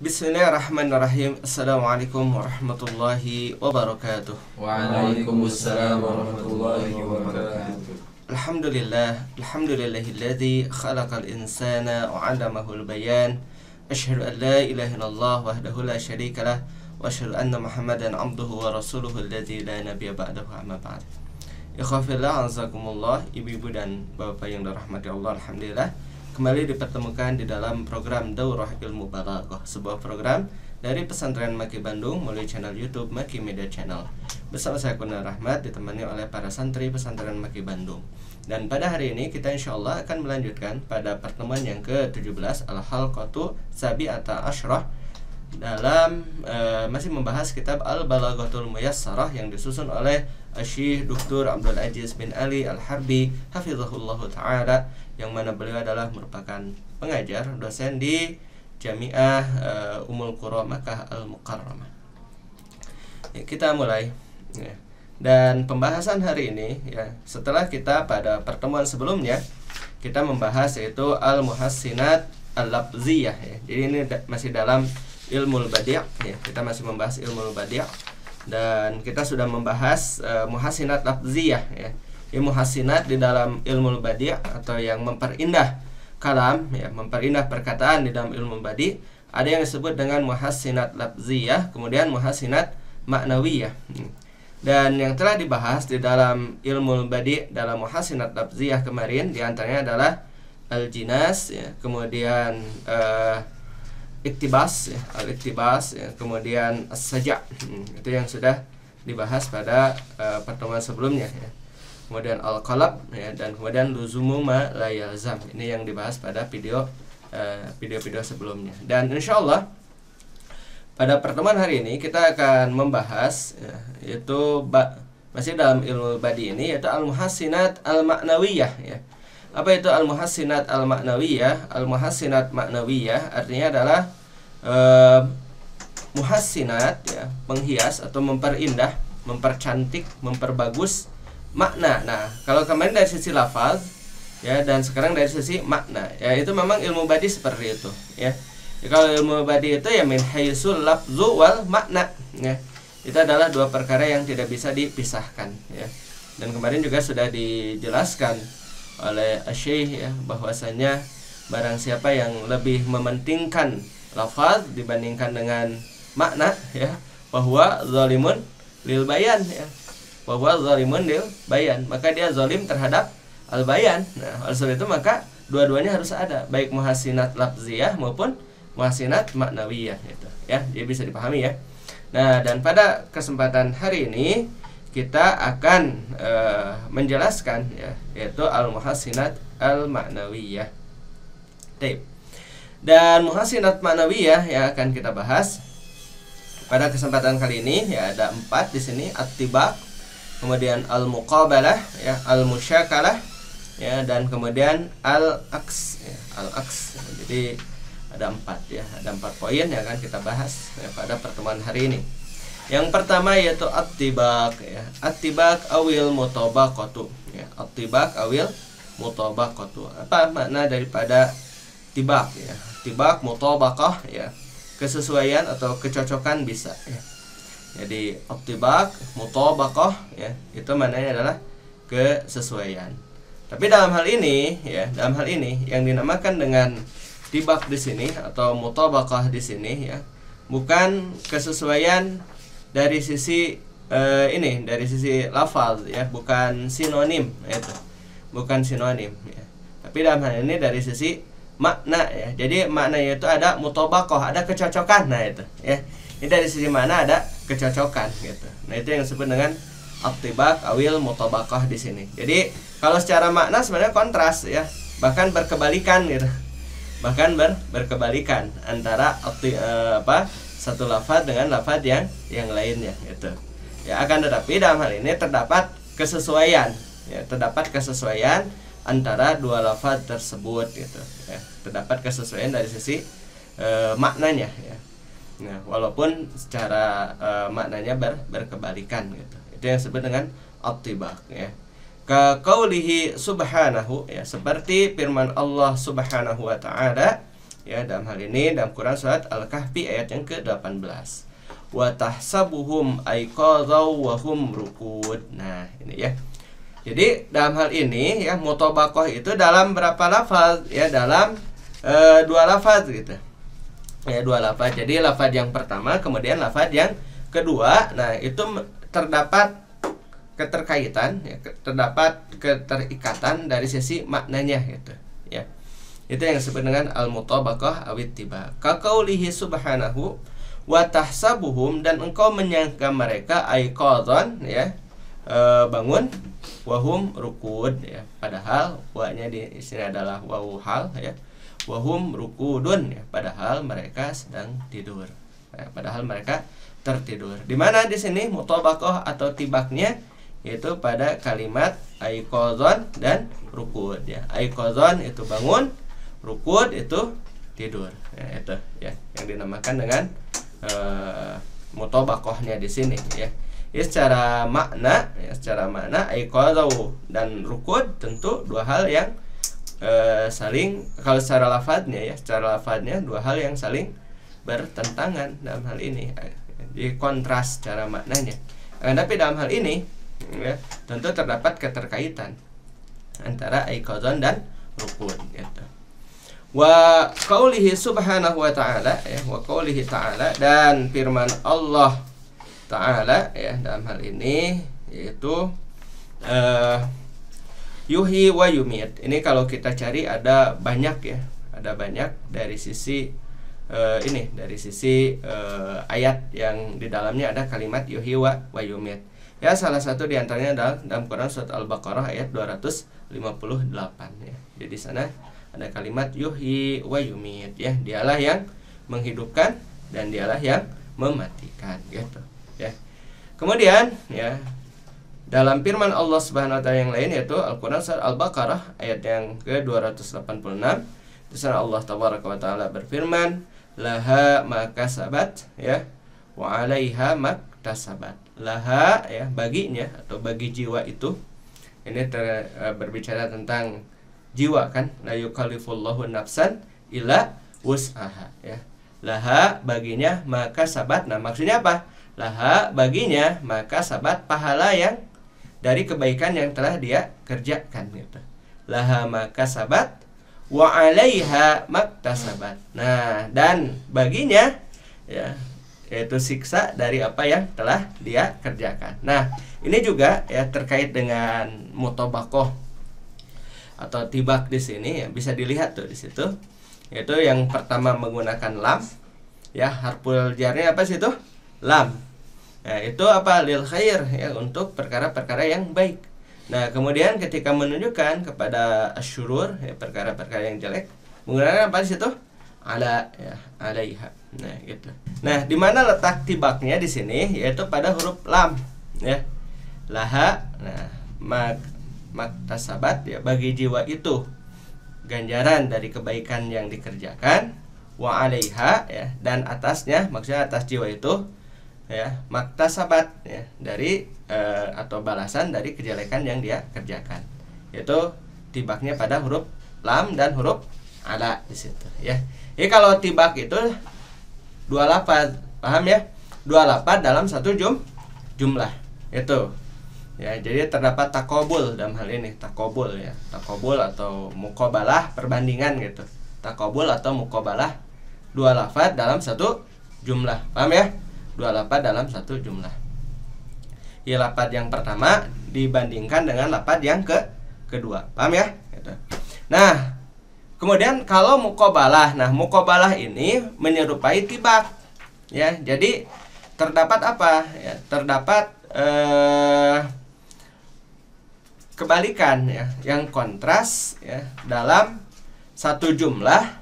Bismillahirrahmanirrahim. Assalamualaikum warahmatullahi wabarakatuh. Waalaikumsalam warahmatullahi wabarakatuh. Alhamdulillahilladzi khalaqal insana wa 'allamahul bayan. Asyhadu an la ilaha illallah wahdahu la syarikalah wa asyhadu anna Muhammadan 'abduhu wa rasuluhu alladzi la nabiyya ba'dahu, amma ba'd. Ikhwafillah, azakumullah, ibu-ibu dan bapak yang dirahmati Allah, alhamdulillah kembali dipertemukan di dalam program Daurah Ilmu Balaghah, sebuah program dari Pesantren Maki Bandung melalui channel YouTube Maki Media Channel. Bersama saya Kurnia Rahmat, ditemani oleh para santri Pesantren Maki Bandung. Dan pada hari ini kita insyaallah akan melanjutkan pada pertemuan yang ke-17 Al-Halqatu Sabi'ata Asyrah dalam masih membahas kitab Al-Balaghatul Muyassarah yang disusun oleh Syekh Dr. Abdul Aziz bin Ali Al-Harbi hafizahullah ta'ala, yang mana beliau adalah merupakan pengajar dosen di Jami'ah Ummul Qura Makkah Al-Mukarramah. Ya, kita mulai ya. Dan pembahasan hari ini ya, setelah kita pada pertemuan sebelumnya kita membahas yaitu Al-Muhassinat Al-Lafziyah ya. Jadi ini masih dalam ilmu badi', ya. Kita masih membahas ilmu badi', dan kita sudah membahas muhassinat lafziyah ya. Muhassinat di dalam ilmu badi' atau yang memperindah kalam ya, memperindah perkataan di dalam ilmu badi', ada yang disebut dengan muhassinat lafziyah, kemudian muhassinat maknawiyah. Dan yang telah dibahas di dalam ilmu badi' dalam muhassinat lafziyah kemarin diantaranya adalah al-jinas ya, kemudian iktibas ya, al-iktibas ya, kemudian as-saja'. Itu yang sudah dibahas pada pertemuan sebelumnya ya. Kemudian al-qalab ya, dan kemudian luzumu ma la yalzam. Ini yang dibahas pada video-video sebelumnya. Dan insyaallah pada pertemuan hari ini kita akan membahas ya, yaitu masih dalam ilmu badi ini, yaitu al-muhassinat al-ma'nawiyah ya. Apa itu al-muhassinat al-ma'nawiyah? Al-muhassinat ma'nawiyah artinya adalah muhassinat ya, penghias atau memperindah, mempercantik, memperbagus makna. Nah, kalau kemarin dari sisi lafaz ya, dan sekarang dari sisi makna ya, itu memang ilmu badi seperti itu ya. Ya, kalau ilmu badi itu ya min haitsul lafzu wal makna ya. Itu adalah dua perkara yang tidak bisa dipisahkan ya. Dan kemarin juga sudah dijelaskan oleh Syekh ya, bahwasanya barang siapa yang lebih mementingkan lafaz dibandingkan dengan makna ya, bahwa zalimun lil bayan ya, bahwa zalimun lil bayan, maka dia zalim terhadap al bayan. Nah, oleh sebab itu maka dua-duanya harus ada, baik muhassinat lafziyah maupun muhassinat maknawiyah gitu ya. Jadi bisa dipahami ya. Nah, dan pada kesempatan hari ini kita akan menjelaskan ya, yaitu al-muhassinat al-ma'nawiyah. Dan muhassinat ma'nawiyah yang akan kita bahas pada kesempatan kali ini ya, ada 4 di sini: at-tibaq, kemudian al-muqabalah ya, al-musyakalah ya, dan kemudian al-aks ya, al-aks. Jadi ada 4 ya, ada 4 poin yang akan kita bahas ya, pada pertemuan hari ini. Yang pertama yaitu at-tibaq ya. At-tibaq awil mutabaqatu ya. At-tibaq awil mutabaqatu. Apa makna daripada tibaq ya? Tibaq mutabaqah ya, kesesuaian atau kecocokan bisa ya. Jadi at-tibaq mutabaqah ya, itu maknanya adalah kesesuaian. Tapi dalam hal ini ya, dalam hal ini yang dinamakan dengan tibaq di sini atau mutabaqah di sini ya, bukan kesesuaian dari sisi dari sisi lafaz ya, bukan sinonim itu, bukan sinonim ya. Tapi dalam hal ini dari sisi makna ya. Jadi maknanya itu ada mutabaqah, ada kecocokan. Nah itu ya, ini dari sisi makna ada kecocokan gitu. Nah itu yang disebut dengan at-tibaq awil mutabaqah di sini. Jadi kalau secara makna sebenarnya kontras ya, bahkan berkebalikan gitu, bahkan berkebalikan antara satu lafaz dengan lafaz yang lainnya gitu. Ya, akan tetapi dalam hal ini terdapat kesesuaian ya, terdapat kesesuaian antara dua lafaz tersebut gitu ya. Terdapat kesesuaian dari sisi maknanya ya. Nah, walaupun secara maknanya berkebalikan gitu. Itu yang disebut dengan at-tibaq ya. Ka qaulihi subhanahu ya, seperti firman Allah Subhanahu wa taala Ya, dalam hal ini dalam Quran surat Al-Kahfi ayat yang ke-18. Wa tahsabuhum aiqadhaw wa hum rukud. Nah, ini ya. Jadi dalam hal ini ya mutabaqah itu dalam berapa lafaz? Ya, dalam 2 lafaz gitu. Ya, 2 lafaz. Jadi lafaz yang pertama kemudian lafaz yang kedua. Nah, itu terdapat keterkaitan ya, terdapat keterikatan dari sisi maknanya gitu ya. Itu yang disebut dengan al-mutabaqah awit tiba. Ka qaulihi subhanahu wa tahsabuhum, dan engkau menyangka mereka aiqadhan ya, bangun, wahum rukud ya, padahal wa-nya di sini adalah wawu hal ya, wahum rukudun ya, padahal mereka sedang tidur ya, padahal mereka tertidur. Di mana di sini mutabaqah atau tibaknya yaitu pada kalimat aiqadhan dan rukud ya. Aiqadhan itu bangun, rukud itu tidur ya, itu ya yang dinamakan dengan mutabaqahnya di sini ya. Ya, secara makna aiqadhu dan rukud tentu 2 hal yang saling, kalau secara lafadznya ya, secara lafadznya 2 hal yang saling bertentangan dalam hal ini, di kontras secara maknanya. Tapi dalam hal ini ya, tentu terdapat keterkaitan antara aiqadhan dan rukud gitu. Wa qaulihi subhanahu wa ta'ala ya, wa qaulihi ta'ala, dan firman Allah ta'ala ya dalam hal ini yaitu yuhyi wa yumit. Ini kalau kita cari ada banyak ya, ada banyak dari sisi dari sisi ayat yang di dalamnya ada kalimat yuhyi wa yumit. Ya, salah satu di antaranya adalah dalam Quran surat Al-Baqarah ayat 258 ya. Jadi sana ada kalimat yuhyi wa yumit ya, dialah yang menghidupkan dan dialah yang mematikan gitu ya. Kemudian ya dalam firman Allah Subhanahu wa taala yang lain yaitu Al-Quran surat Al-Baqarah ayat yang ke-286, di sana Allah tabaraka wa taala berfirman, laha ma kasabat ya wa 'alaiha maktasabat. Laha ya, baginya atau bagi jiwa itu, ini berbicara tentang jiwa kan, la yukallifullahu nafsan illa wus'aha ya. Laha baginya maka sabat. Nah, maksudnya apa? Laha baginya maka sabat, pahala yang dari kebaikan yang telah dia kerjakan gitu. Laha maka sabat wa 'alaiha maktasabat. Nah, dan baginya ya yaitu siksa dari apa yang telah dia kerjakan. Nah, ini juga ya terkait dengan mutabaqah atau tibak di sini ya, bisa dilihat tuh di situ. Yaitu yang pertama menggunakan lam ya, harful jarnya apa sih itu? Lam. Nah, itu apa? Lil khair ya, untuk perkara-perkara yang baik. Nah, kemudian ketika menunjukkan kepada asyurur ya, perkara-perkara yang jelek, menggunakan apa di situ? Ala ya, alaiha. Nah, gitu. Nah, di mana letak tibaknya di sini? Yaitu pada huruf lam ya. Laha, nah, maktasabat ya, bagi jiwa itu ganjaran dari kebaikan yang dikerjakan, wa 'alaiha ya, dan atasnya, maksudnya atas jiwa itu ya, maktasabat ya, dari atau balasan dari kejelekan yang dia kerjakan. Yaitu tibaknya pada huruf lam dan huruf ala di situ ya. Jadi kalau tibak itu 2 lafaz, paham ya? 2 lafaz dalam satu jumlah. Itu. Ya, jadi terdapat takobul dalam hal ini, takobul ya. Takobul atau muqabalah, perbandingan gitu. Takobul atau muqabalah 2 lafaz dalam satu jumlah. Paham ya? 2 lafaz dalam satu jumlah. Ya, lafaz yang pertama dibandingkan dengan lafaz yang kedua. Paham ya? Gitu. Nah, kemudian kalau muqabalah, nah muqabalah ini menyerupai tibak. Ya, jadi terdapat apa? Ya, terdapat kebalikan ya, yang kontras ya dalam satu jumlah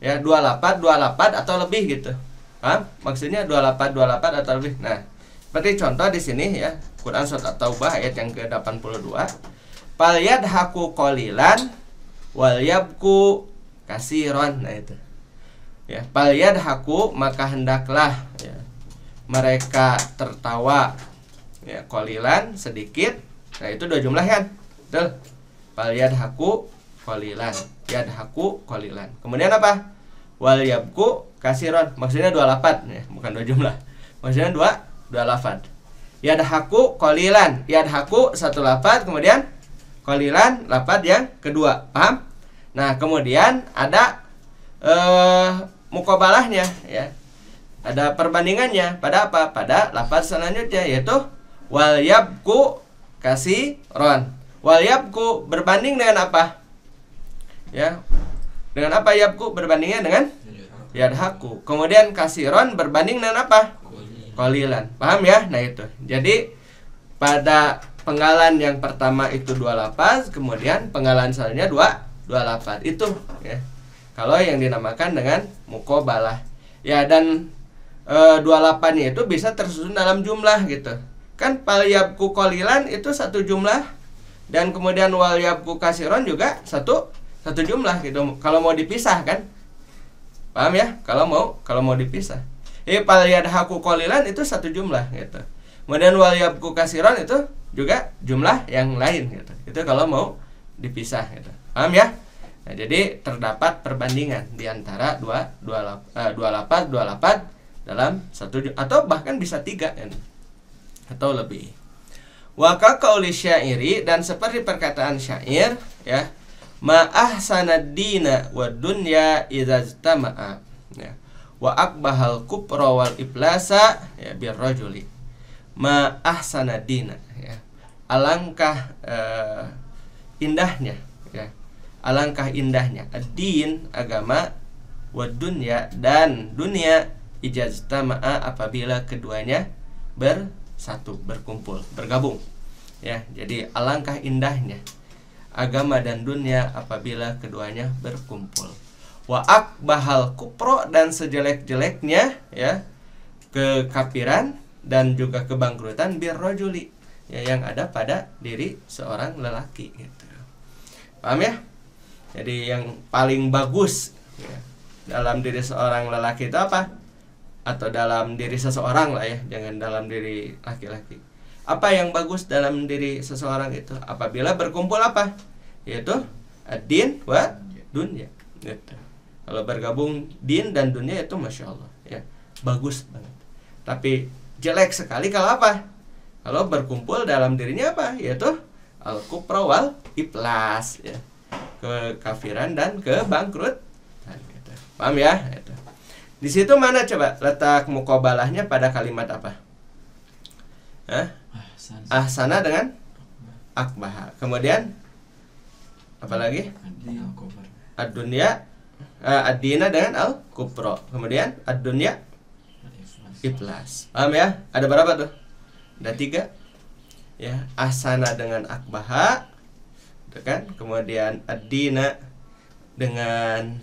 ya, 2 lafaz atau lebih gitu. Paham? Maksudnya 2 lafaz atau lebih. Nah, seperti contoh di sini ya, Quran surat At-Taubah ayat yang ke-82. Fal yadhaku qalilan wal yabku kasiron. Nah, itu. Ya, fal yadhaku, maka hendaklah ya, mereka tertawa ya, qalilan sedikit. Nah, itu 2 jumlah kan? Betul. Fal yadhaku qalilan, yadhaku qalilan. Kemudian apa? wal yabku kasiron, maksudnya 2 lafaz ya, bukan 2 jumlah. Maksudnya 2 lafaz. Yadhaku qalilan, yadhaku 1 lafaz, kemudian qalilan lafaz yang kedua. Paham? Nah, kemudian ada muqabalahnya ya. Ada perbandingannya pada apa? Pada lafaz selanjutnya, yaitu wal yabku kasiron. Wal yabku berbanding dengan apa? Ya. Dengan apa yabku? Berbandingnya dengan yadhaku. Kemudian kasiron berbanding dengan apa? Qalilan. Paham ya? Nah itu. Jadi pada penggalan yang pertama itu 2 lafaz, kemudian penggalan selanjutnya 2 lafaz. Itu ya. Kalau yang dinamakan dengan muqabalah. Ya, dan 2 lafaznya itu bisa tersusun dalam jumlah gitu. Kan fal yabku qalilan itu 1 jumlah, dan kemudian wal yabku kasiron juga satu jumlah gitu. Kalau mau dipisah kan? Paham ya? Kalau mau dipisah. Fal yadhaku qalilan itu 1 jumlah gitu. Kemudian wal yabku kasiron itu juga jumlah yang lain gitu. Itu kalau mau dipisah gitu. Paham ya? Nah, jadi terdapat perbandingan di antara dua lafaz dalam 1 atau bahkan bisa 3 kan? Atau lebih. Wa ka qauli syairi, dan seperti perkataan syair ya, ma ahsanad dina wa dunya idza ijtama'a ya, wa akbahal kufra wal iblasa ya bir rajuli. Ma ahsanad dina ya, alangkah indahnya ya, alangkah indahnya ad-din agama, wa dunya dan dunia, ijtama'a apabila keduanya bersatu, berkumpul, bergabung ya. Jadi alangkah indahnya agama dan dunia apabila keduanya berkumpul. Wa akbahal kufra, dan sejelek-jeleknya ya kekafiran dan juga kebangkrutan bir rajuli ya, yang ada pada diri seorang lelaki gitu. Paham ya? Jadi yang paling bagus ya, dalam diri seorang lelaki itu apa? Atau dalam diri seseorang lah ya, jangan dalam diri laki-laki. Apa yang bagus dalam diri seseorang itu? Apabila berkumpul apa? Yaitu ad-din wa dunya gitu. Kalau bergabung din dan dunia itu Masya Allah ya, bagus banget. Tapi jelek sekali kalau apa? Kalau berkumpul dalam dirinya apa? Yaitu al-kufra wal iflas ya, kekafiran dan kebangkrutan gitu. Paham ya? Itu. Di situ mana coba letak muqabalahnya pada kalimat apa? Ahsana dengan akbaha. Kemudian apa lagi? Ad-dunya, ad-dina dengan al-kufra. Kemudian ad-dunya iflas. Paham ya? Ada berapa tuh? Ada 3. Ya, ahsana dengan akbaha, itu kan? Kemudian ad-dina dengan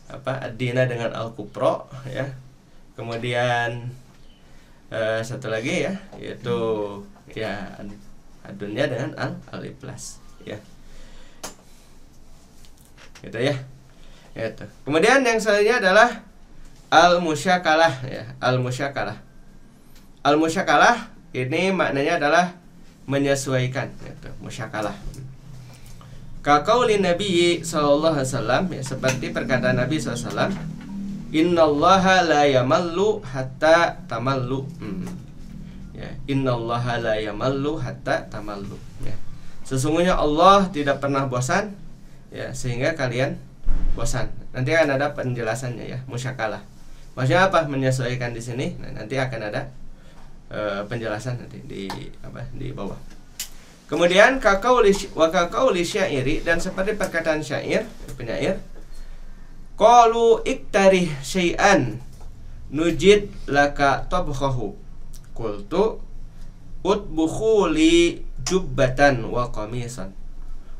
apa? Ad-dina dengan al-kufra ya. Kemudian satu lagi ya, yaitu ya ad-dunya dengan al-iflas ya. Gitu ya. Gitu. Kemudian yang selanjutnya adalah al-musyakalah ya, al-musyakalah. Al-musyakalah ini maknanya adalah menyesuaikan gitu, musyakalah. Ka qauli Nabi sallallahu alaihi wasallam ya, seperti perkataan Nabi sallallahu alaihi wasallam, innallaha la yamallu hatta tamallu. Ya, innallaha la yamallu hatta tamallu ya. Sesungguhnya Allah tidak pernah bosan ya, sehingga kalian bosan. Nanti akan ada penjelasannya ya, musyakalah. Maksudnya apa menyesuaikan di sini? Nah, nanti akan ada penjelasan nanti di bawah. Kemudian wa kaqauli syairi, dan seperti perkataan syair, penyair, qalu iktari syai'an nujid laka tabkhahu qultu utbukhu li jubbatan wa qamisan.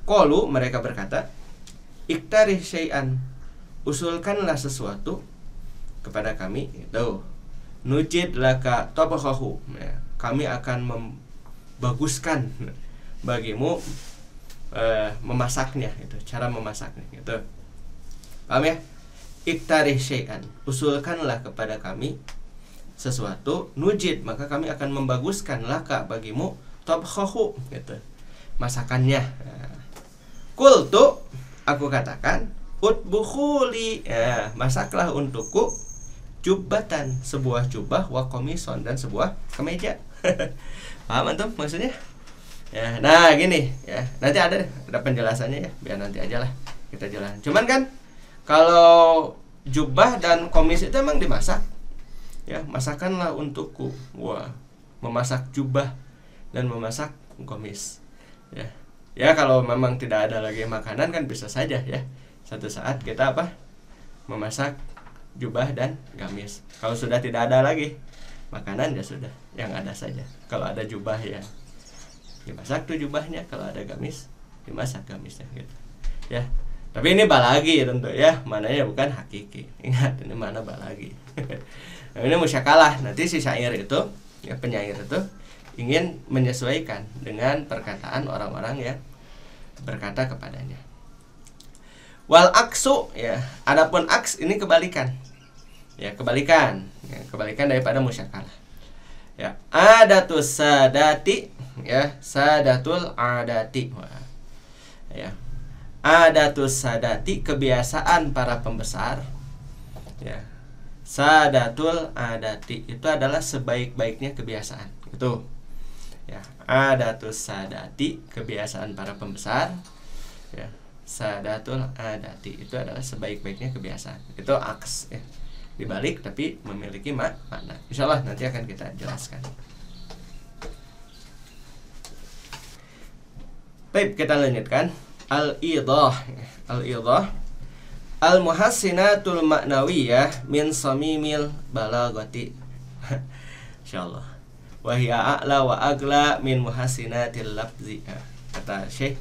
Qalu, mereka berkata, iktari syai'an, usulkanlah sesuatu kepada kami itu, nujid laka tabkhahu ya, kami akan membaguskan bagimu memasaknya itu, cara memasaknya gitu. Paham ya? Iktari syai'an, usulkanlah kepada kami sesuatu, nujid, maka kami akan membaguskan laka bagimu tabkhahu gitu, masakannya. Qultu, aku katakan, utbukhuli, ya, masaklah untukku jubbatan, sebuah jubah, wa komison, dan sebuah kemeja. Paham antum maksudnya? Ya, nah gini ya, nanti ada penjelasannya ya, biar nanti aja lah kita jalan. Cuman kan kalau jubah dan komis itu emang dimasak. Ya, masakanlah untukku. Wah, memasak jubah dan memasak komis. Ya. Ya kalau memang tidak ada lagi makanan kan bisa saja ya. Satu saat kita apa? Memasak jubah dan gamis. Kalau sudah tidak ada lagi makanan ya sudah, yang ada saja. Kalau ada jubah ya dimasak tuh jubahnya, kalau ada gamis dimasak gamisnya gitu. Ya. Tapi ini balagi tentu ya, mananya bukan hakiki. Ingat ini mana balagi. Nah, ini musyakalah. Nanti si syair itu, ya penyair itu ingin menyesuaikan dengan perkataan orang-orang yang berkata kepadanya. Wal aksu ya, adapun aks ini kebalikan. Ya, kebalikan. Ya, kebalikan daripada musyakalah. Ya, adatus sadati ya, sadatul adati. Wah. Ya. Adatus sadati, kebiasaan para pembesar. Ya. Sadatul adati itu adalah sebaik-baiknya kebiasaan. Itu. Ya, adatus sadati, kebiasaan para pembesar. Ya. Sadatul adati itu adalah sebaik-baiknya kebiasaan. Itu aks ya. Dibalik tapi memiliki makna. Insyaallah nanti akan kita jelaskan. Baik, kita lanjutkan. Al-idah. Al-idah. Al-muhassinatul ma'nawiyah min samimil balagati. Insyaallah. Wa hiya a'la wa agla min muhassinatil lafzi. Kata Syekh,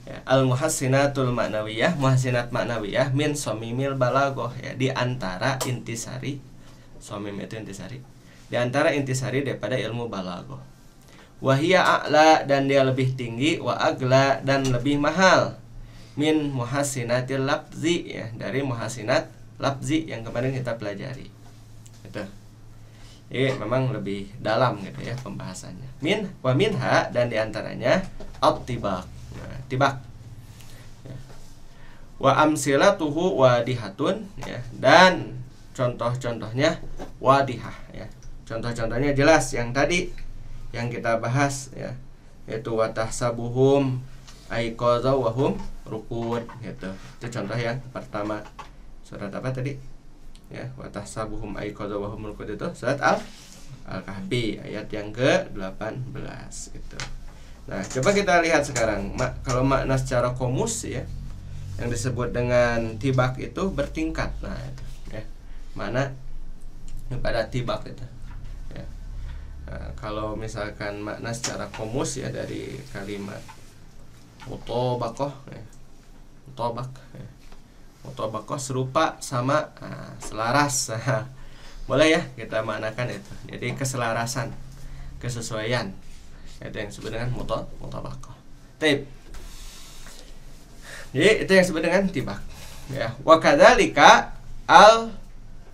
ya, al-muhassinatul ma'nawiyah, muhassinat ma'nawiyah min samimil balaghah, ya, di antara intisari, samim itu intisari, di antara intisari daripada ilmu balaghah. Wa hiya a'la, dan dia lebih tinggi, wa agla, dan lebih mahal, min muhassinatil lafzi, ya, dari muhassinat lafzi yang kemarin kita pelajari. Itu. Jadi memang lebih dalam gitu ya pembahasannya. Min wa minha, dan diantaranya at-tibaq. Nah, tibak. Ya. Wa amsilatuhu wadihatun, ya, dan contoh-contohnya wadihah, ya. Contoh-contohnya jelas yang tadi yang kita bahas ya, yaitu watahsabuhum aiqadha wa hum rukud gitu. Itu contoh yang pertama. Surat apa tadi? Ya, watahsabuhum aiqadha wa hum rukud itu surat Al-Kahfi ayat yang ke-18 gitu. Nah, coba kita lihat sekarang kalau makna secara komus ya, yang disebut dengan tibak itu bertingkat. Nah, itu ya. Mana pada tibak itu. Ya. Nah, kalau misalkan makna secara komus ya dari kalimat mutobakoh ya. Mutobak ya. Mutobakoh serupa sama, selaras. Boleh ya kita maknakan itu. Jadi keselarasan, kesesuaian. Itu yang disebut dengan mutabakoh. Taib. Jadi itu yang disebut dengan tibak. Ya, wa kadzalika al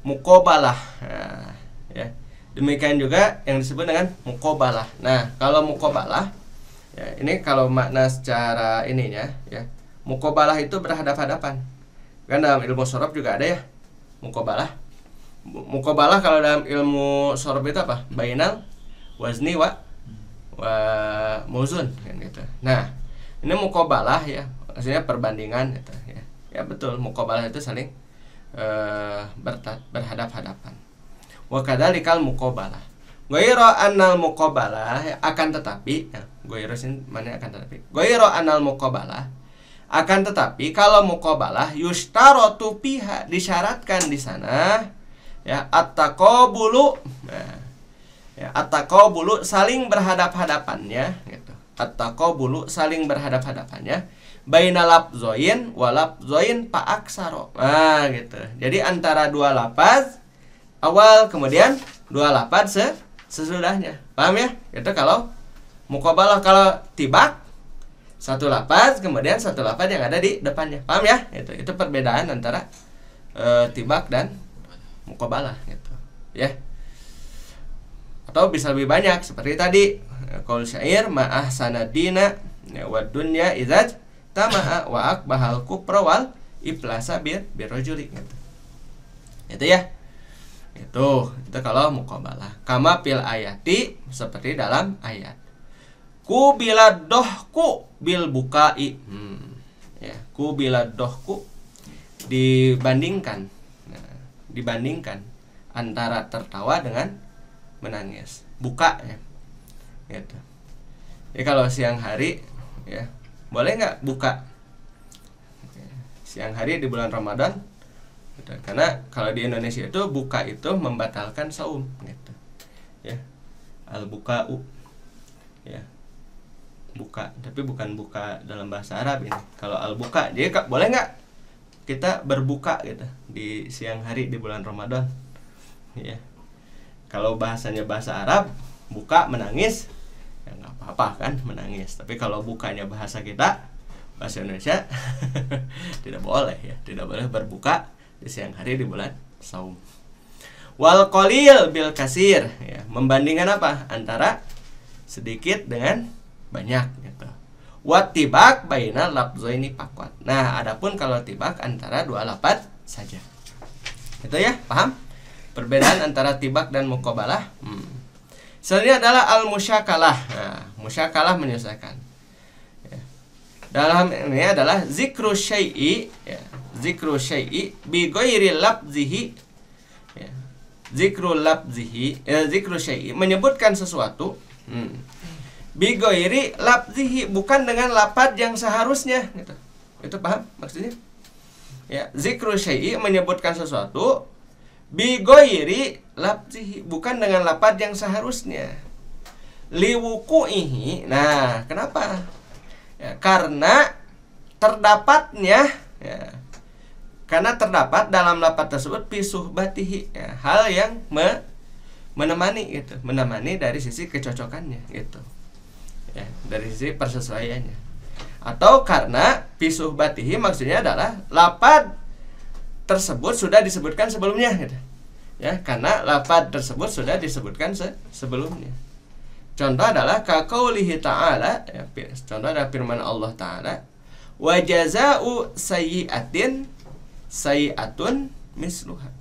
muqabalah. Nah, ya. Demikian juga yang disebut dengan muqabalah. Nah, kalau muqabalah ya, ini kalau makna secara ininya ya. Muqabalah itu berhadap-hadapan. Kan dalam ilmu shorof juga ada ya muqabalah. Muqabalah kalau dalam ilmu shorof itu apa? Bainal wazni wa muzun kan gitu. Nah, ini muqabalah ya, maksudnya perbandingan gitu ya. Ya betul, muqabalah itu saling berhadap-hadapan. Wa kadzalikal muqabalah. Ghairu annal muqabalah, akan tetapi ya, ghairu sin mana akan tetapi. Ghairu annal muqabalah, akan tetapi kalau muqabalah yushtaratu fiha, disyaratkan di sana ya at-taqabulu. Nah, ya, at-taqabulu saling berhadap-hadapannya gitu. At-taqabulu saling berhadap-hadapannya baina lafzoin wa lafzoin fa aksaro. Nah, gitu. Jadi antara dua lafaz awal kemudian dua lafaz sesudahnya. Paham ya? Itu kalau muqabalah. Kalau tibak satu lafaz kemudian satu lafaz yang ada di depannya. Paham ya? Itu perbedaan antara tibak dan muqabalah gitu. Ya. Atau bisa lebih banyak seperti tadi qaul syair ma'ah sanadina wa dunya idzaj tama'a wa akbahal kufra wal iplasa birrojuli gitu. Itu ya. Itu kalau muqabalah. Kama fil ayati, seperti dalam ayat. Ku bila dohku bil bukai. Ya, ku bila dohku dibandingkan. Nah, dibandingkan antara tertawa dengan menangis. Buka ya. Gitu. Ya kalau siang hari ya, boleh nggak buka? Siang hari di bulan Ramadan. Karena kalau di Indonesia itu buka itu membatalkan saum gitu. Ya. Al-buka'u. Ya. Buka, tapi bukan buka dalam bahasa Arab ini. Kalau al-buka, jadi boleh nggak kita berbuka gitu di siang hari di bulan Ramadan? Ya. Kalau bahasanya bahasa Arab, buka menangis, ya nggak apa-apa kan menangis. Tapi kalau bukanya bahasa kita, bahasa Indonesia, tidak boleh ya, tidak boleh berbuka di siang hari di bulan saum. Wal qalil bil kasir, ya, membandingkan apa? Antara sedikit dengan banyak gitu. Wat tibak baina lafzaini faqat. Nah, adapun kalau tibak antara dua lafaz saja. Itu ya, paham? Perbedaan antara tibak dan muqabalah. Selanjutnya adalah al-musyakalah. Nah, musyakalah menyesuaikan. Ya. Dalam ini adalah zikru syai'i, ya. Zikru syai'i bi ghairi lafzihi. Ya. Zikru lafzihi, zikru syai'i menyebutkan sesuatu. Bi ghairi lafzihi, bukan dengan lafaz yang seharusnya gitu. Itu paham maksudnya? Ya, zikru syai'i menyebutkan sesuatu bi ghairi lafzihi, bukan dengan lafaz yang seharusnya. Liwuku'ihi. Nah, kenapa? Ya, karena terdapatnya, ya, karena terdapat dalam lafaz tersebut pisuhbatihi, ya, hal yang menemani gitu, menemani dari sisi kecocokannya gitu. Ya, dari sisi persesuaiannya. Atau karena pisuhbatihi maksudnya adalah lafaz tersebut sudah disebutkan sebelumnya gitu. Ya, karena lafaz tersebut sudah disebutkan sebelumnya. Contoh adalah kaqaulihi ta'ala, ya, contoh adalah firman Allah Ta'ala, wa jazaa'u sayyi'atin sayyi'atun misluha.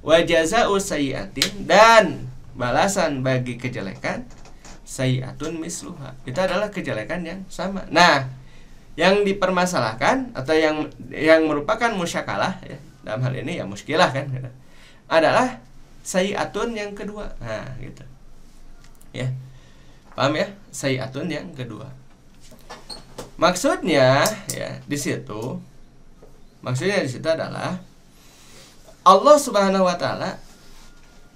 Wa jazaa'u sayyi'atin, dan balasan bagi kejelekan sayyi'atun misluha, itu adalah kejelekan yang sama. Nah, yang dipermasalahkan atau yang merupakan musyakalah, ya, dalam hal ini ya muskilah kan gitu, adalah sayyi'atun yang kedua. Nah, gitu. Ya. Paham ya? Sayyi'atun yang kedua. Maksudnya ya di situ adalah Allah Subhanahu wa taala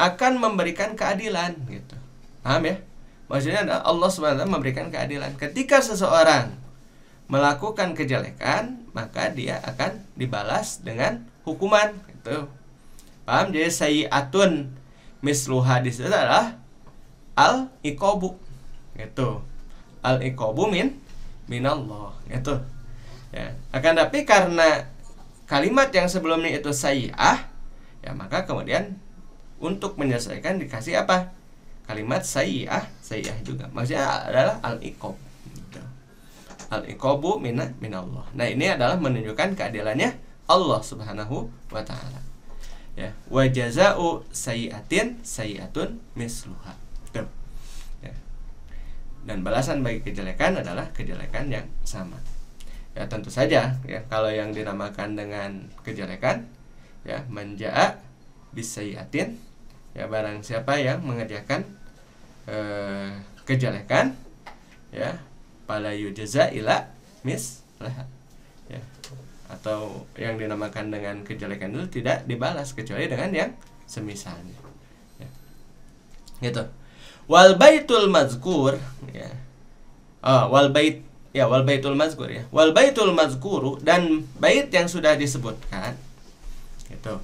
akan memberikan keadilan gitu. Paham ya? Maksudnya adalah Allah Subhanahu wa taala memberikan keadilan. Ketika seseorang melakukan kejelekan, maka dia akan dibalas dengan hukuman gitu. Paham? Jadi sayyi'atun misluha di situ adalah al-iqabu gitu. Al-iqabu minallah gitu. Ya, akan tapi karena kalimat yang sebelumnya itu sayyi'ah, ya maka kemudian untuk menyelesaikan dikasih apa? Kalimat sayyi'ah juga. Maksudnya adalah al-iqab. Gitu. Al-iqabu minallah. Nah, ini adalah menunjukkan keadilannya Allah Subhanahu wa taala. Ya, wa jazaa'u sayyi'atin sayyi'atun misluha. Ya. Dan balasan bagi kejelekan adalah kejelekan yang sama. Ya, tentu saja ya, kalau yang dinamakan dengan kejelekan, ya, manja'a bisayyi'atin, ya, barang siapa yang mengerjakan kejelekan, ya, fala yujza ila mislaha, ya, atau yang dinamakan dengan kejelekan itu tidak dibalas kecuali dengan yang semisalnya, ya. Gitu. Wal baitul mazkur, ya. Wal baitul mazkur, ya. Wal baitul mazkuru, dan bait yang sudah disebutkan itu.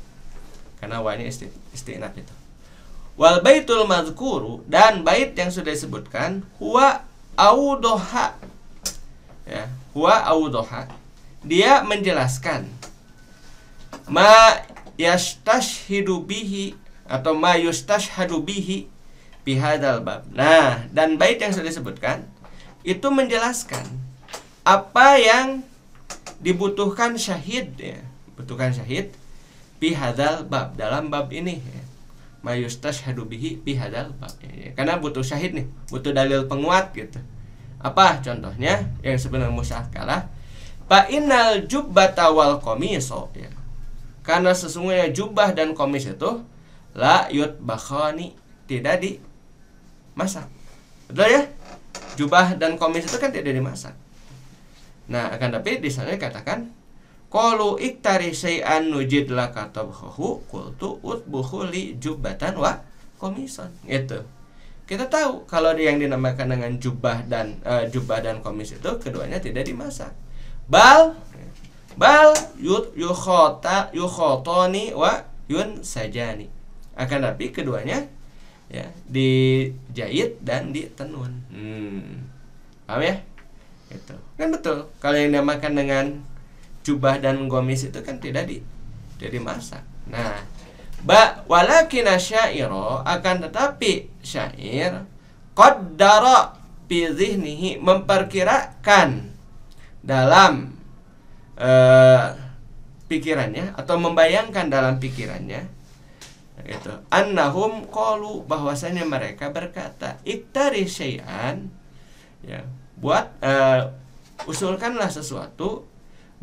Karena wa ini istinaf itu. Wal baitul mazkuru, dan bait yang sudah disebutkan huwa audoha, ya, huwa audoha, dia menjelaskan ma yastashhidu bihi atau ma yustashhadu bihi bihadzal bab. Nah, dan bait yang sudah disebutkan itu menjelaskan apa yang dibutuhkan syahid ya, butuhkan syahid fi hadzal bab, dalam bab ini ya. Mayustashhadu bihi fi hadzal bab ya. Karena butuh syahid nih, butuh dalil penguat gitu. Apa contohnya yang sebenarnya musyakalah? Fa innal jubbata wal qamiso ya. Karena sesungguhnya jubah dan komis itu la yutbakhani, tidak dimasak. Betul ya? Jubah dan komis itu kan tidak dimasak. Nah, akan tapi di sana dikatakan qalu iktari syai'an nujid laka tabkhahu qultu utbukhu li jubbatan wa qamisan. Gitu. Kita tahu kalau yang dinamakan dengan jubah dan komis itu keduanya tidak dimasak. Bal yukhotani wa yun sajani. Akan tapi keduanya ya dijahit dan ditenun. Paham ya? Itu kan betul. Kalau yang dinamakan dengan jubah dan gomis itu kan tidak dimasak. Nah, walakin syairo, akan tetapi syair qaddara fi dhihnihi, memperkirakan dalam pikirannya atau membayangkan dalam pikirannya itu annahum qalu, bahwasanya mereka berkata iktari syai'an ya, buat usulkanlah sesuatu,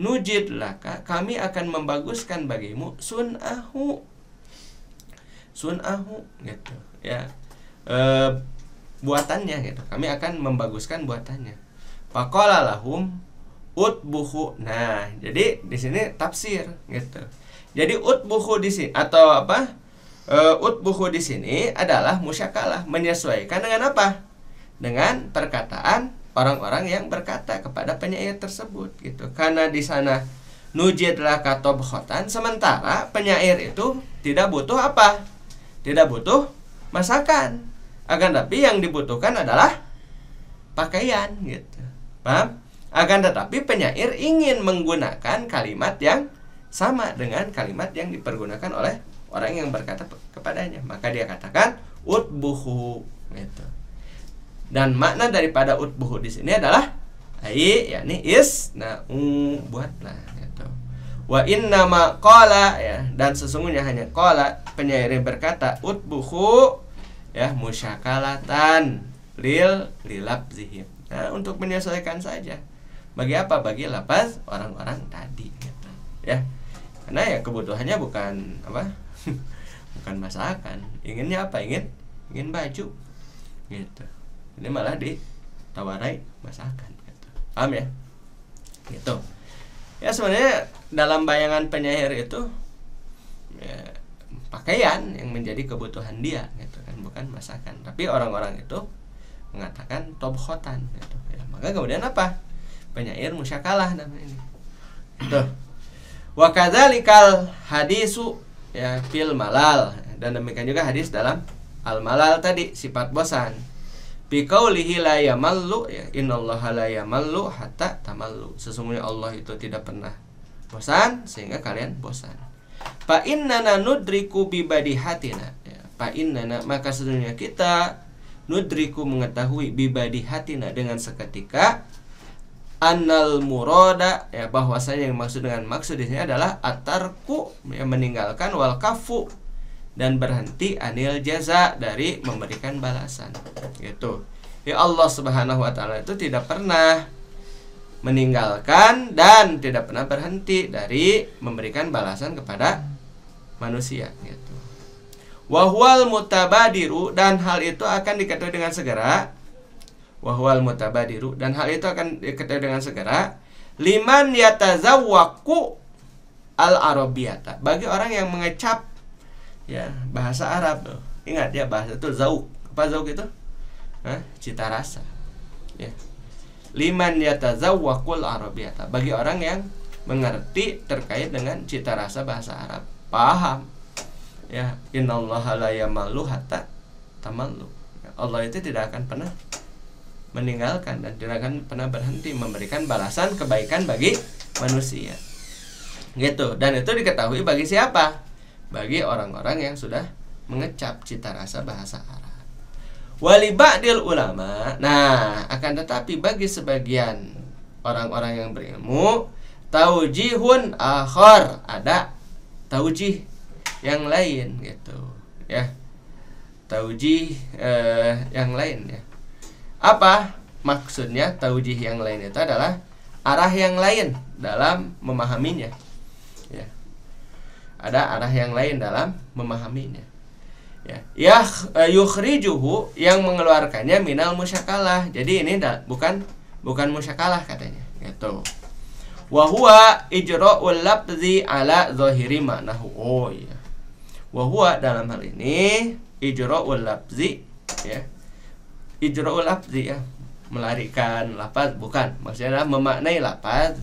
nujid laka, kami akan membaguskan bagimu sun'ahu gitu ya, buatannya gitu, kami akan membaguskan buatannya. Faqala lahum utbuhu. Nah, jadi di sini tafsir gitu. Jadi utbuhu di sini atau apa? Utbuhu di sini adalah musyakalah, menyesuaikan dengan apa? Dengan perkataan orang-orang yang berkata kepada penyair tersebut gitu. Karena di sana nujid laka tabkhatan, sementara penyair itu tidak butuh apa? Tidak butuh masakan. Akan tapi yang dibutuhkan adalah pakaian gitu. Paham? Akan tetapi penyair ingin menggunakan kalimat yang sama dengan kalimat yang dipergunakan oleh orang yang berkata kepadanya. Maka dia katakan utbuhu gitu. Dan makna daripada utbuhu di sini adalah yakni buatlah gitu. Wa innama qala ya, dan sesungguhnya hanya qala, penyair berkata utbuhu ya musyakalatan lilabzihim. Nah, untuk menyesuaikan saja. Bagi apa? Bagi lafaz orang-orang tadi gitu. Ya. Karena ya kebutuhannya bukan apa? Bukan masakan. Inginnya apa? Ingin baju. Gitu. Ini malah ditawarai masakan gitu. Paham ya? Gitu. Ya sebenarnya dalam bayangan penyair itu ya, pakaian yang menjadi kebutuhan dia gitu kan, bukan masakan. Tapi orang-orang itu mengatakan tobkhotan gitu. Ya, maka kemudian apa? Penyair musyakalah namanya ini. Tuh. Wa kadzalikal hadisu ya fil malal, dan demikian juga hadis dalam al malal tadi, sifat bosan. Bi qaulihi la yamallu ya, innallaha la yamallu hatta tamallu. Sesungguhnya Allah itu tidak pernah bosan sehingga kalian bosan. Fa innana nudriku bi badihatina ya. Fa innana, maka sesungguhnya kita nudriku mengetahui bi badihatina dengan seketika annal murada ya, bahwasanya yang maksud dengan maksud di sini adalah atarku yang meninggalkan, wal kafu dan berhenti, anil jaza dari memberikan balasan gitu. Ya Allah Subhanahu wa taala itu tidak pernah meninggalkan dan tidak pernah berhenti dari memberikan balasan kepada manusia gitu. Wa huwal mutabadiru, dan hal itu akan diketahui dengan segera. Wahwal mutabadiru, dan hal itu akan diketahui dengan segera liman yatazawwaku al arabiyata, bagi orang yang mengecap ya bahasa Arab tuh. Ingat ya, bahasa itu zauk. Apa zauk itu? Cita rasa ya. Liman yatazawwaqul arabiyata, bagi orang yang mengerti terkait dengan cita rasa bahasa Arab, paham ya. Innallaha la yamallu hatta tamallu. Allah itu tidak akan pernah meninggalkan dan tidak akan pernah berhenti memberikan balasan kebaikan bagi manusia gitu. Dan itu diketahui bagi siapa? Bagi orang-orang yang sudah mengecap cita rasa bahasa Arab. Wali ba'dil ulama, nah akan tetapi bagi sebagian orang-orang yang berilmu, taujihun akhar, ada taujih yang lain gitu ya. Taujih yang lain ya. Apa maksudnya taujih yang lain? Itu adalah arah yang lain dalam memahaminya ya. Ada arah yang lain dalam memahaminya ya. Yukhrijuhu, yang mengeluarkannya minal musyakalah. Jadi ini bukan musyakalah katanya gitu. Wa huwa ijra'ul lafzi ala zahiri ma'nahu. Oh iya. Wa huwa dalam hal ini ijra'ul lafzi ya. Ijra'ul lafzi ya, melarikan lafaz, bukan. Maksudnya adalah memaknai lafaz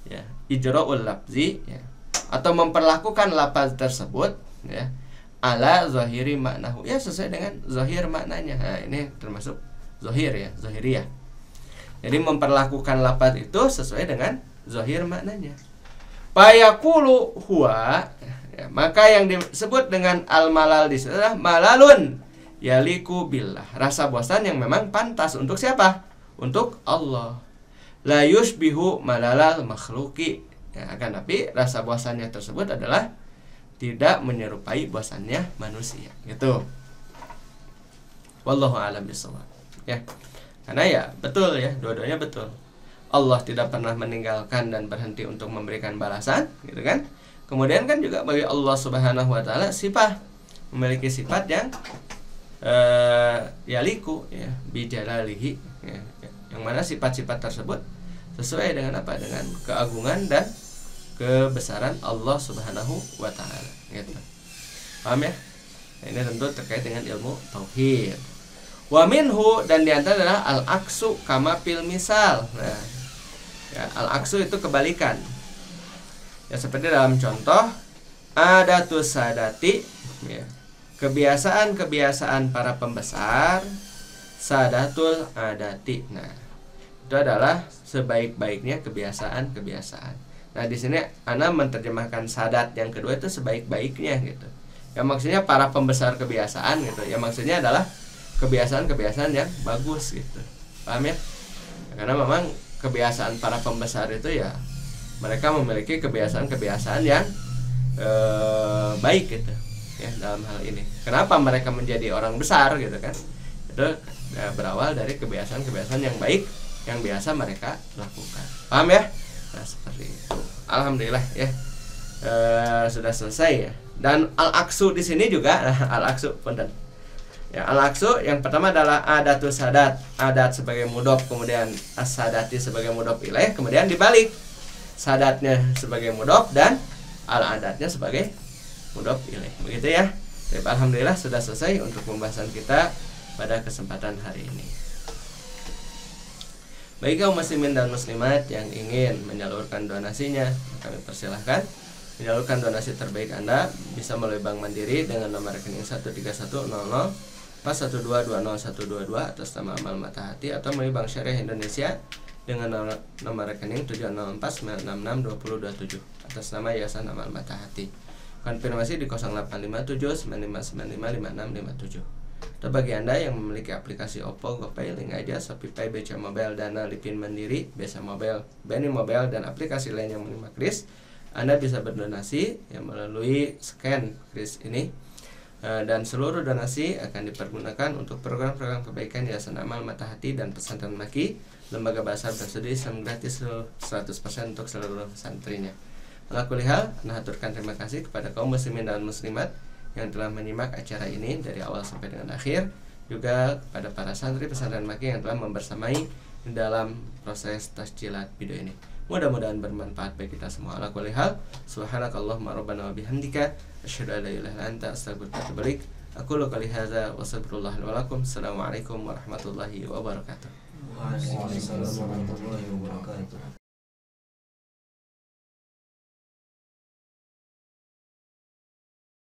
ya. Ijra'ul lafzi ya, atau memperlakukan lafaz tersebut ya, ala zahiri maknahu ya, sesuai dengan zahir maknanya. Nah, ini termasuk zahir ya, zahiriyah. Jadi memperlakukan lafaz itu sesuai dengan zahir maknanya. Fayaqulu huwa ya, maka yang disebut dengan al-malal di sini adalah malalun yaliku billah, rasa bosan yang memang pantas untuk siapa? Untuk Allah. La yushbihu malalal makhluki ya, akan tapi rasa bosannya tersebut adalah tidak menyerupai bosannya manusia gitu. Wallahu a'lam bishawab ya. Karena ya betul ya, dua-duanya betul. Allah tidak pernah meninggalkan dan berhenti untuk memberikan balasan gitu kan. Kemudian kan juga bagi Allah Subhanahu wa taala sifat, memiliki sifat yang yaliku ya bijalalihi ya, yang mana sifat-sifat tersebut sesuai dengan apa? Dengan keagungan dan kebesaran Allah Subhanahu wa taala gitu. Paham ya? Nah, ini tentu terkait dengan ilmu tauhid. Wa minhu, dan diantara adalah al-aksu kama fil misal. Nah, ya, al-aksu itu kebalikan. Ya seperti dalam contoh adatus sadati ya. Kebiasaan-kebiasaan para pembesar, sadatul adati. Nah, itu adalah sebaik-baiknya kebiasaan-kebiasaan. Nah, di sini ana menerjemahkan sadat yang kedua itu sebaik-baiknya gitu. Ya maksudnya para pembesar kebiasaan gitu. Ya maksudnya adalah kebiasaan-kebiasaan yang bagus gitu. Paham ya? Karena memang kebiasaan para pembesar itu ya, mereka memiliki kebiasaan-kebiasaan yang baik gitu ya dalam hal ini. Kenapa mereka menjadi orang besar gitu kan? Itu ya, berawal dari kebiasaan-kebiasaan yang baik yang biasa mereka lakukan. Paham ya? Nah, seperti itu. Alhamdulillah ya. Sudah selesai ya. Dan al-aksu di sini juga al-aksu punten. Ya, al-aksu yang pertama adalah adatus sadat, adat sebagai mudhof, kemudian as-sadati sebagai mudhof ilaih, kemudian dibalik. Sadatnya sebagai mudhof dan al-adatnya sebagai mudhof ilaih. Begitu ya. Jadi, alhamdulillah sudah selesai untuk pembahasan kita pada kesempatan hari ini. Bagi kaum muslimin dan muslimat yang ingin menyalurkan donasinya, kami persilahkan menyalurkan donasi terbaik Anda bisa melalui Bank Mandiri dengan nomor rekening 13100 412202122 atas nama Amal Mata Hati, atau melalui Bank Syariah Indonesia dengan nomor rekening 704966227 atas nama Yayasan Amal Mata Hati. Konfirmasi di 085799955657. Atau bagi Anda yang memiliki aplikasi Oppo, GoPay, Link Aja, ShopeePay, BCA Mobile, Dana, Lipin Mandiri, Besa Mobile, Bani Mobile, dan aplikasi lain yang menerima kris, Anda bisa berdonasi yang melalui scan kris ini, dan seluruh donasi akan dipergunakan untuk program-program kebaikan Yayasan Amal Mata Hati dan Pesantren Maki, lembaga bahasa bersudi Islam gratis 100% untuk seluruh santrinya. Ala kulli hal, ana haturkan terima kasih kepada kaum muslimin dan muslimat yang telah menyimak acara ini dari awal sampai dengan akhir, juga kepada para santri pesantren Maki yang telah membersamai dalam proses tasjilat video ini. Mudah-mudahan bermanfaat bagi kita semua. Ala kulli hal, subhanakallahumma rabbana wa bihamdika asyhadu an la ilaha illa anta astaghfiruka wa atubu ilaik. Aqulu qouli hadza wa astaghfirullah li wa lakum. Assalamualaikum warahmatullahi wabarakatuh. Waalaikumsalam warahmatullahi wabarakatuh.